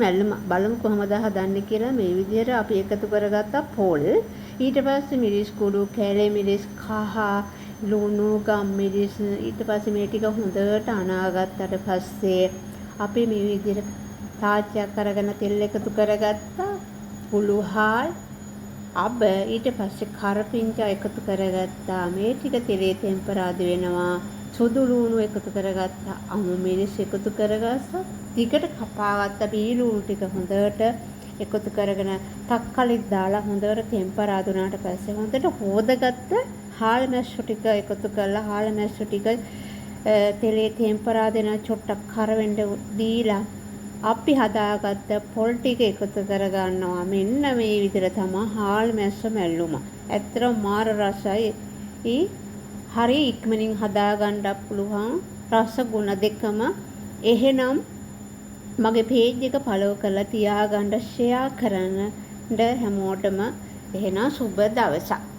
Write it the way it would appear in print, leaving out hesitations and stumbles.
මැල්ලම බලමු කොහොමද හදන්නේ කියලා. මේ විදිහට අපි එකතු කරගත්තා පොල්. ඊට පස්සේ මිරිස් කුඩු, කැලේ මිරිස්, කහ, ලුණු, ගම්මිරිස්. ඊට පස්සේ මේ ටික හොඳට අනාගත්තට පස්සේ අපි මේ විදිහට තාච්චයක් අරගෙන තෙල් එකතු කරගත්තා. උළුහාල්, අබ, ඊට පස්සේ කරපිංචා එකතු කරගත්තා. මේ ටික තෙලේ ටෙම්පරාදු වෙනවා. සුදු ලුණු එකතු කරගත්තා. අමු මිරිස් එකතු කරගත්තා. ටිකට කපාගත්ත බීලුණු ටික හොඳට එකතු කරගෙන තක්කලිත් දාලා හොඳට ටෙම්පරාදු වුණාට පස්සේ හොඳට හොදගත්ත හාල් මැෂ්ටු ටික එකතු කරලා හාල් මැෂ්ටු ටික තෙලේ ටෙම්පරාදු වෙන චොට්ටක් කරවෙන්න දීලා අපි හදාගත්ත පොල් ටික එකතු කරගන්නවා. මෙන්න මේ විදිහට තමයි හාල් මැස්ස මැල්ලුම. ඇත්තටම මාර රසයි. හරි ඉක්මනින් හදාගන්න පුළුවන් රස ගුණ දෙකම. එහෙනම් මගේ පේජ් එක ෆලෝ කරලා තියාගන්න, ෂෙයා කරන්න හැමෝටම. එහෙනම් සුබ දවසක්.